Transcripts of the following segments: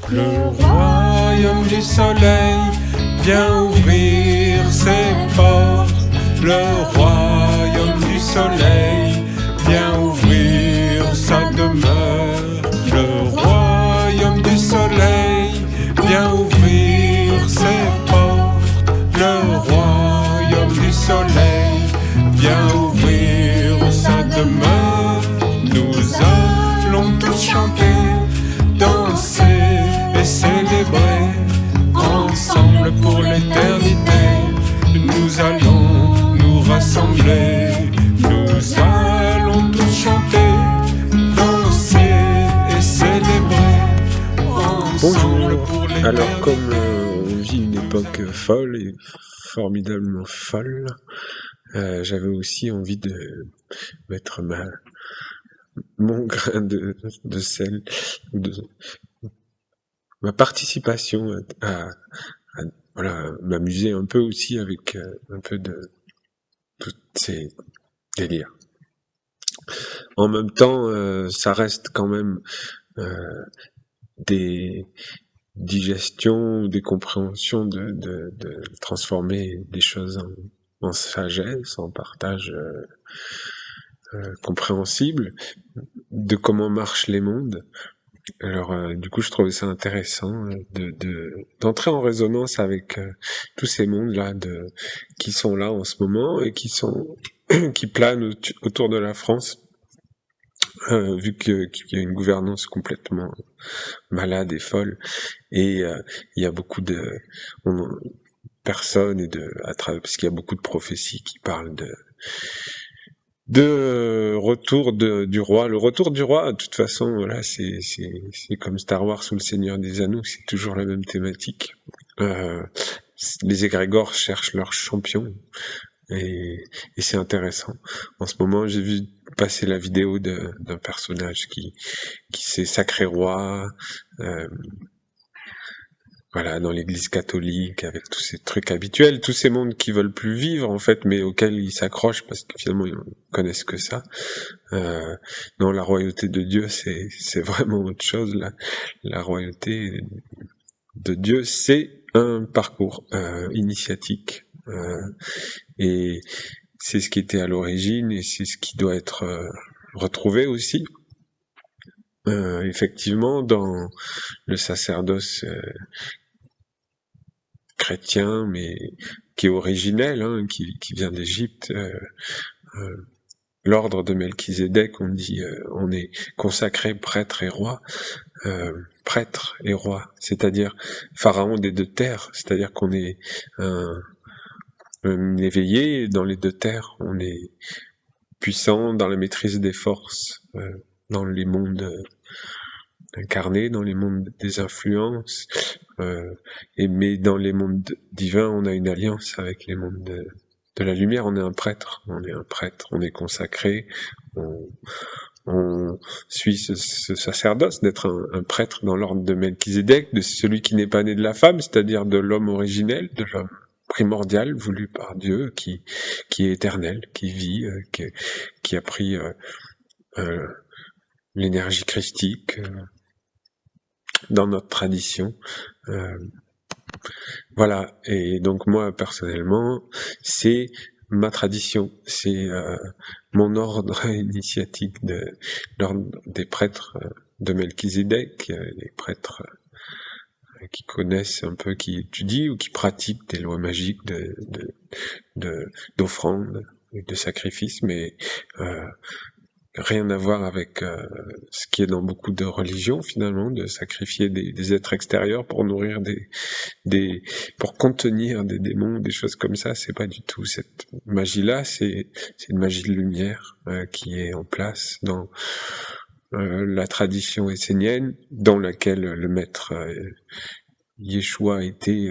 Le royaume du soleil vient ouvrir ses portes. Le royaume du soleil vient ouvrir sa demeure. Le royaume du soleil vient ouvrir ses portes. Le royaume du soleil vient ouvrir sa demeure. Nous allons tous chanter, danser et célébrer ensemble pour l'éternité. Nous allons nous rassembler. Nous allons tous chanter, danser et célébrer ensemble pour l'éternité. Alors comme on vit une époque folle et formidablement folle, j'avais aussi envie de mettre mon grain de sel, ma participation à voilà, m'amuser un peu aussi avec un peu de tous ces délires. En même temps, ça reste quand même des digestions, des compréhensions de transformer des choses en sagesse, en partage compréhensible de comment marchent les mondes. Alors, du coup, je trouvais ça intéressant d'entrer en résonance avec tous ces mondes-là qui sont là en ce moment et qui planent autour de la France, vu qu'il y a une gouvernance complètement malade et folle, et il y a beaucoup de personnes parce qu'il y a beaucoup de prophéties qui parlent de retour du roi. Le retour du roi, de toute façon, voilà, c'est comme Star Wars ou le Seigneur des Anneaux, c'est toujours la même thématique. Les égrégores cherchent leur champion, et c'est intéressant. En ce moment, j'ai vu passer la vidéo d'un personnage qui s'est sacré roi, voilà, dans l'église catholique, avec tous ces trucs habituels, tous ces mondes qui veulent plus vivre, en fait, mais auxquels ils s'accrochent parce que finalement, ils connaissent que ça. Non, la royauté de Dieu, c'est vraiment autre chose, là. La royauté de Dieu, c'est un parcours initiatique, et c'est ce qui était à l'origine, et c'est ce qui doit être retrouvé aussi. Effectivement, dans le sacerdoce chrétien, mais qui est originel, hein, qui vient d'Égypte, l'ordre de Melchizedek, on dit, on est consacré prêtre et roi, prêtre et roi, c'est-à-dire pharaon des deux terres, c'est-à-dire qu'on est un éveillé dans les deux terres, on est puissant dans la maîtrise des forces, dans les mondes incarnés, dans les mondes des influences, mais dans les mondes divins, on a une alliance avec les mondes de la lumière. On est un prêtre, on est consacré, on suit ce sacerdoce d'être un prêtre dans l'ordre de Melchizedek, de celui qui n'est pas né de la femme, c'est-à-dire de l'homme originel, de l'homme primordial, voulu par Dieu, qui est éternel, qui vit, qui a pris l'énergie christique dans notre tradition. Voilà, et donc moi, personnellement, c'est ma tradition, c'est mon ordre initiatique l'ordre des prêtres de Melchizedek, les prêtres qui connaissent un peu, qui étudient ou qui pratiquent des lois magiques d'offrandes et de sacrifices, mais rien à voir avec ce qui est dans beaucoup de religions, finalement, de sacrifier des êtres extérieurs pour nourrir pour contenir des démons, des choses comme ça. C'est pas du tout cette magie-là, c'est une magie de lumière qui est en place dans la tradition essénienne, dans laquelle le maître Yeshua était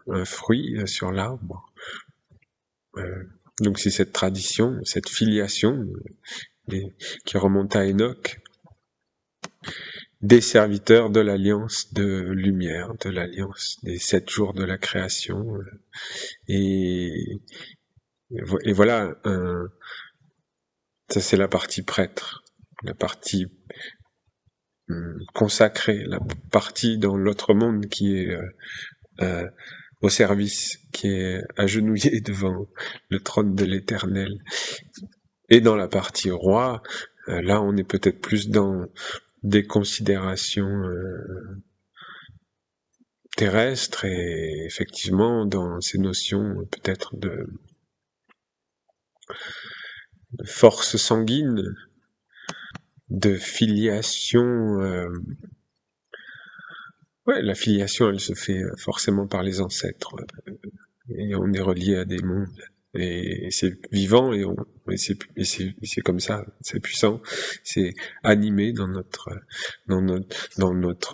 un fruit sur l'arbre. Donc c'est cette tradition, cette filiation qui remonte à Enoch, des serviteurs de l'alliance de lumière, de l'alliance des 7 jours de la création, et voilà, ça c'est la partie prêtre, la partie consacrer la partie dans l'autre monde qui est au service, qui est agenouillé devant le trône de l'Éternel. Et dans la partie roi, là on est peut-être plus dans des considérations terrestres et effectivement dans ces notions peut-être de force sanguine, de filiation. La filiation, elle se fait forcément par les ancêtres, et on est relié à des mondes, et c'est vivant, et c'est comme ça, c'est puissant, c'est animé dans notre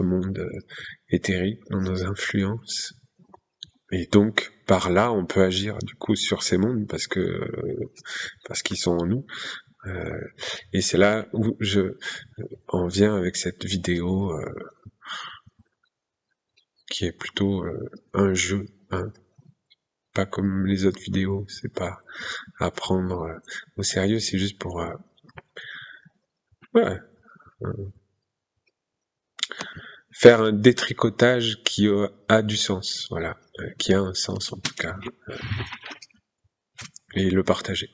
monde éthérique, dans nos influences, et donc par là, on peut agir du coup sur ces mondes parce qu'ils sont en nous. Et c'est là où je en viens avec cette vidéo qui est plutôt un jeu, hein. Pas comme les autres vidéos, c'est pas à prendre au sérieux, c'est juste pour faire un détricotage qui a du sens, voilà, qui a un sens en tout cas, et le partager.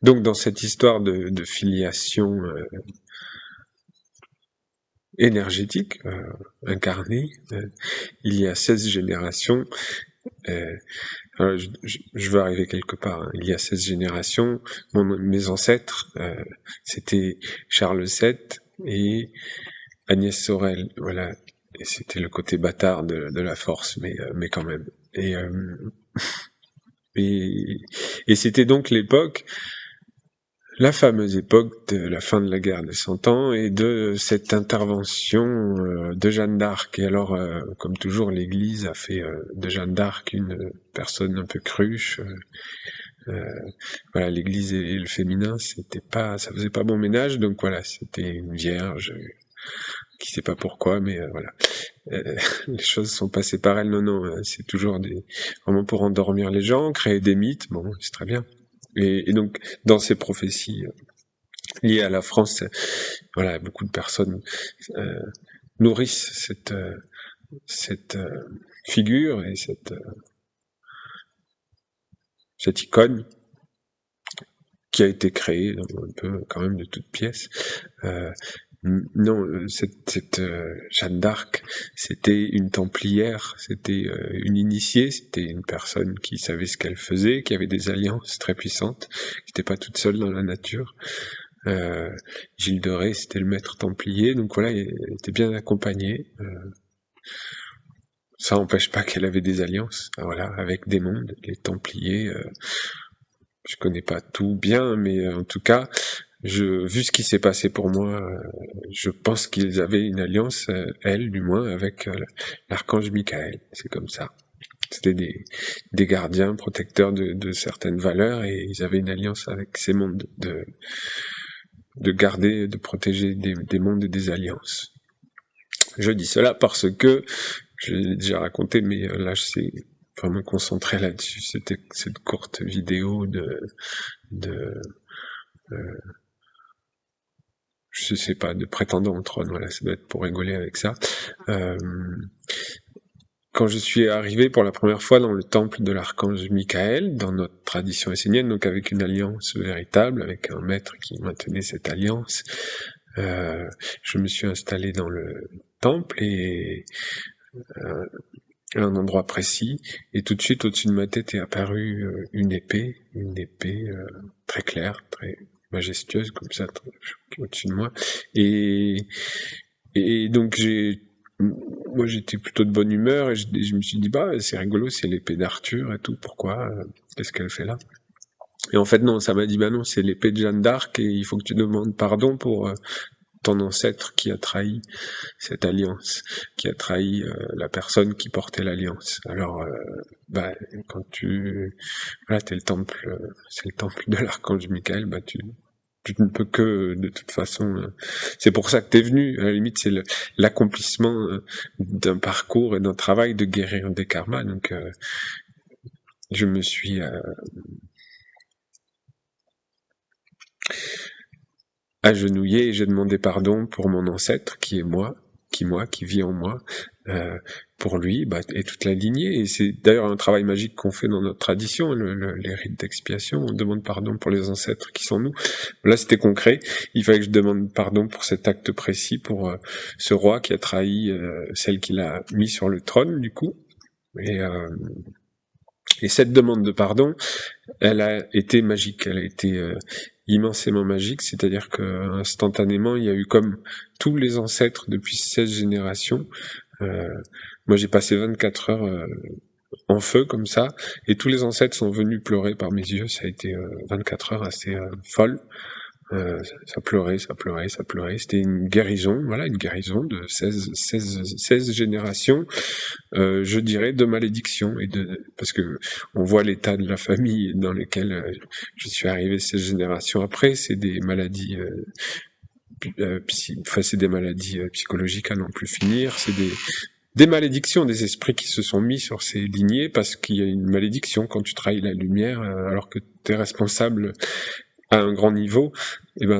Donc dans cette histoire de filiation énergétique, incarnée, il y a 16 générations. Alors je veux arriver quelque part, hein. Il y a 16 générations, mes ancêtres, c'était Charles VII et Agnès Sorel, voilà. Et c'était le côté bâtard de la force, mais quand même. Et c'était donc l'époque, la fameuse époque de la fin de la guerre des 100 ans et de cette intervention de Jeanne d'Arc. Et alors, comme toujours, l'Église a fait de Jeanne d'Arc une personne un peu cruche. Voilà, l'Église et le féminin, ça faisait pas bon ménage. Donc voilà, c'était une vierge qui sait pas pourquoi, mais voilà. Les choses sont passées par elle. Non, c'est toujours vraiment pour endormir les gens, créer des mythes. Bon, c'est très bien. Et donc, dans ces prophéties liées à la France, voilà, beaucoup de personnes nourrissent cette figure et cette icône qui a été créée un peu quand même de toutes pièces. Non, cette Jeanne d'Arc, c'était une templière, c'était une initiée, c'était une personne qui savait ce qu'elle faisait, qui avait des alliances très puissantes, qui n'était pas toute seule dans la nature. Gilles de Rais, c'était le maître templier, donc voilà, elle était bien accompagnée. Ça n'empêche pas qu'elle avait des alliances, voilà, avec des mondes, les templiers. Je connais pas tout bien, mais en tout cas, vu ce qui s'est passé pour moi, je pense qu'ils avaient une alliance, elle du moins, avec l'archange Michael. C'est comme ça. C'était des gardiens, protecteurs de certaines valeurs, et ils avaient une alliance avec ces mondes, de garder, de protéger des mondes et des alliances. Je dis cela parce que, je l'ai déjà raconté, mais là je sais vraiment concentré là-dessus. C'était cette courte vidéo je sais pas, de prétendant au trône, voilà, ça doit être pour rigoler avec ça. Quand je suis arrivé pour la première fois dans le temple de l'archange Michael, dans notre tradition essénienne, donc avec une alliance véritable, avec un maître qui maintenait cette alliance, je me suis installé dans le temple et à un endroit précis, et tout de suite au-dessus de ma tête est apparue une épée très claire, très majestueuse comme ça, au-dessus de moi, et donc moi j'étais plutôt de bonne humeur, et je me suis dit c'est rigolo, c'est l'épée d'Arthur et tout, pourquoi, qu'est-ce qu'elle fait là? Et en fait non, ça m'a dit non, c'est l'épée de Jeanne d'Arc, et il faut que tu demandes pardon pour ton ancêtre qui a trahi cette alliance, qui a trahi la personne qui portait l'alliance. Alors, quand t'es le temple, c'est le temple de l'archange Michael, tu ne peux que, de toute façon, c'est pour ça que t'es venu. À la limite, c'est l'accomplissement d'un parcours et d'un travail de guérir des karmas. Donc, je me suis agenouillé et j'ai demandé pardon pour mon ancêtre qui est moi, qui vit en moi, pour lui et toute la lignée. Et c'est d'ailleurs un travail magique qu'on fait dans notre tradition, les rites d'expiation. On demande pardon pour les ancêtres qui sont nous. Là, c'était concret. Il fallait que je demande pardon pour cet acte précis, pour ce roi qui a trahi celle qu'il a mis sur le trône, du coup. Et cette demande de pardon, elle a été magique. Elle a été immensément magique, c'est-à-dire que instantanément, il y a eu comme tous les ancêtres depuis 16 générations. Moi, j'ai passé 24 heures en feu comme ça, et tous les ancêtres sont venus pleurer par mes yeux. Ça a été 24 heures assez folles. Ça pleurait. C'était une guérison, voilà, une guérison de 16 générations, je dirais, de malédiction parce que on voit l'état de la famille dans lequel je suis arrivé 16 générations après. C'est des maladies, c'est des maladies psychologiques à n'en plus finir. C'est des malédictions, des esprits qui se sont mis sur ces lignées parce qu'il y a une malédiction quand tu trahis la lumière, alors que t'es responsable à un grand niveau,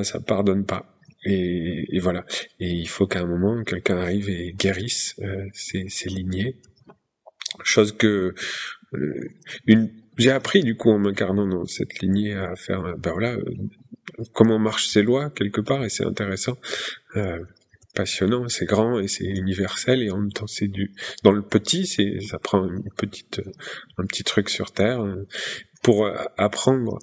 ça pardonne pas. Et voilà. Et il faut qu'à un moment, quelqu'un arrive et guérisse ces lignées. Chose que j'ai appris du coup en m'incarnant dans cette lignée à faire, comment marchent ces lois quelque part, et c'est intéressant. Passionnant, c'est grand et c'est universel, et en même temps c'est dans le petit, ça prend un petit truc sur terre pour apprendre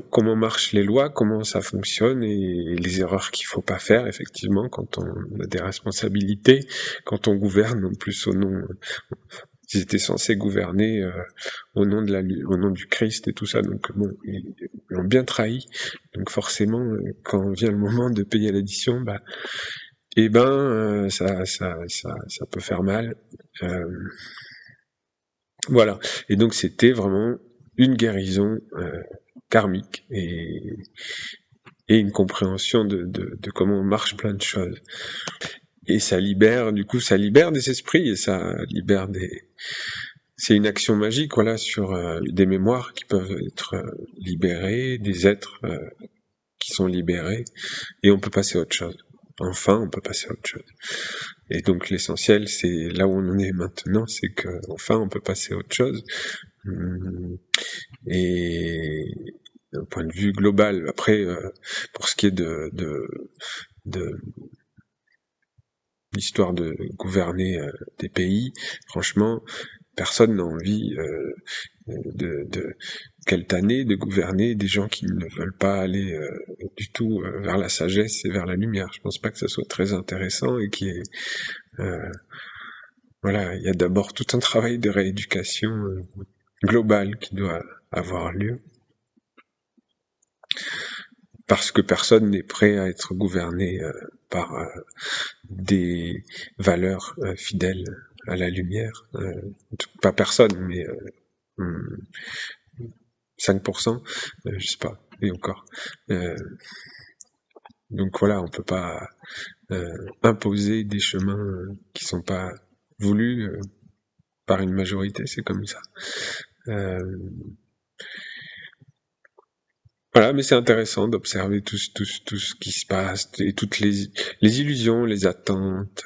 comment marchent les lois, comment ça fonctionne, et les erreurs qu'il faut pas faire, effectivement, quand on a des responsabilités, quand on gouverne, en plus ils étaient censés gouverner au nom du Christ et tout ça, donc bon, ils l'ont bien trahi, donc forcément, quand vient le moment de payer l'addition, ça peut faire mal. Voilà, et donc c'était vraiment une guérison karmique et une compréhension de comment marche plein de choses. Et ça libère des esprits, et ça libère c'est une action magique, voilà, sur des mémoires qui peuvent être libérées, des êtres qui sont libérés, et on peut passer à autre chose. Enfin, on peut passer à autre chose. Et donc l'essentiel, c'est là où on en est maintenant, c'est que enfin on peut passer à autre chose. Et d'un point de vue global, après, pour ce qui est de l'histoire de gouverner des pays, franchement, personne n'a envie de keltaner, de gouverner des gens qui ne veulent pas aller du tout vers la sagesse et vers la lumière. Je pense pas que ça soit très intéressant, et qui est voilà, il y a d'abord tout un travail de rééducation globale qui doit avoir lieu, parce que personne n'est prêt à être gouverné par des valeurs fidèles à la lumière. Pas personne, mais 5%, je sais pas, et encore. Donc voilà, on peut pas imposer des chemins qui sont pas voulus par une majorité, c'est comme ça. Voilà, mais c'est intéressant d'observer tout ce qui se passe, et toutes les illusions, les attentes,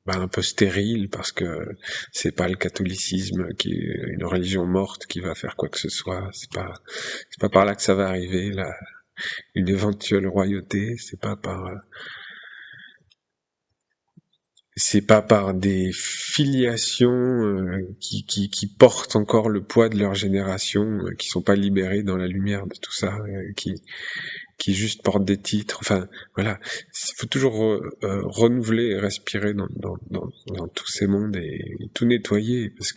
un peu stériles, parce que c'est pas le catholicisme qui est une religion morte qui va faire quoi que ce soit. C'est pas par là que ça va arriver, une éventuelle royauté. C'est pas par des filiations qui portent encore le poids de leur génération, qui sont pas libérés dans la lumière de tout ça, qui juste portent des titres. Enfin, voilà, il faut toujours renouveler et respirer dans tous ces mondes, et tout nettoyer, parce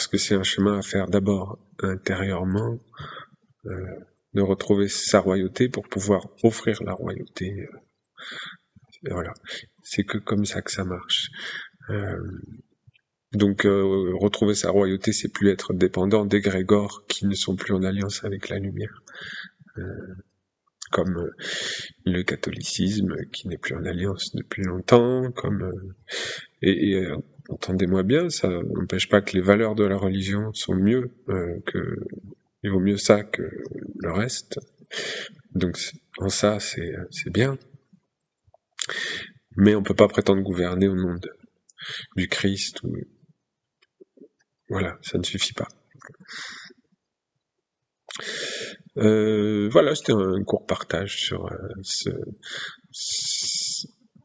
que c'est un chemin à faire d'abord intérieurement, de retrouver sa royauté pour pouvoir offrir la royauté. Voilà, c'est que comme ça que ça marche. Donc retrouver sa royauté, c'est plus être dépendant d'égrégores qui ne sont plus en alliance avec la lumière, comme le catholicisme qui n'est plus en alliance depuis longtemps, comme entendez-moi bien, ça n'empêche pas que les valeurs de la religion sont mieux que Il vaut mieux ça que le reste. Donc en ça, c'est bien. Mais on peut pas prétendre gouverner au nom du Christ. Voilà, ça ne suffit pas. Voilà, c'était un court partage sur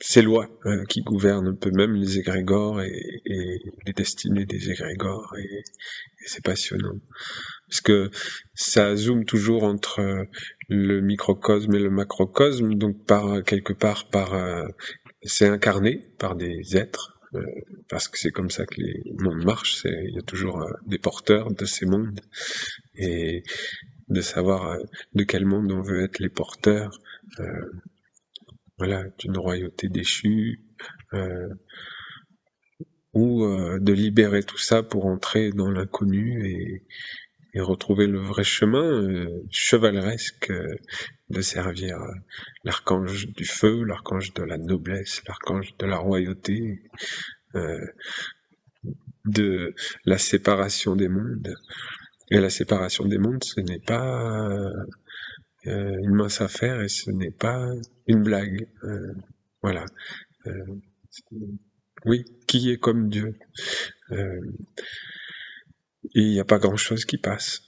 ces lois qui gouvernent un peu même les égrégores et les destinées des égrégores, et c'est passionnant. Parce que ça zoome toujours entre le microcosme et le macrocosme, donc quelque part c'est incarné par des êtres, parce que c'est comme ça que les mondes marchent, il y a toujours des porteurs de ces mondes, et de savoir de quel monde on veut être les porteurs, voilà, d'une royauté déchue, ou de libérer tout ça pour entrer dans l'inconnu et retrouver le vrai chemin chevaleresque de servir l'archange du feu, l'archange de la noblesse, l'archange de la royauté, de la séparation des mondes. Et la séparation des mondes, ce n'est pas une mince affaire, et ce n'est pas une blague. Voilà. Oui, qui est comme Dieu? Et il n'y a pas grand-chose qui passe.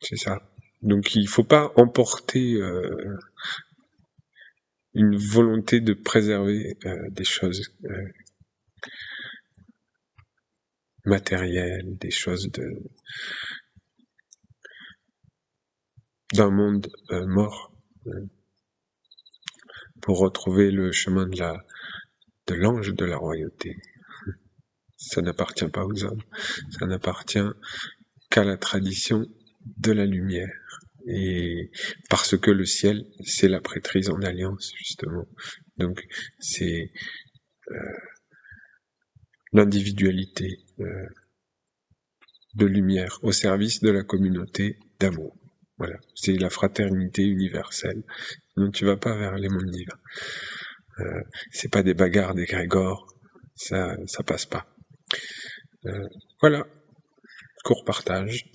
C'est ça. Donc il faut pas emporter une volonté de préserver des choses matérielles, des choses d'un monde mort, pour retrouver le chemin de l'ange de la royauté. Ça n'appartient pas aux hommes, ça n'appartient qu'à la tradition de la lumière. Et parce que le ciel, c'est la prêtrise en alliance, justement. Donc c'est l'individualité de lumière au service de la communauté d'amour. Voilà, c'est la fraternité universelle. Donc tu vas pas vers les mondes divins. C'est pas des bagarres d'égrégores, ça passe pas. Voilà, court partage.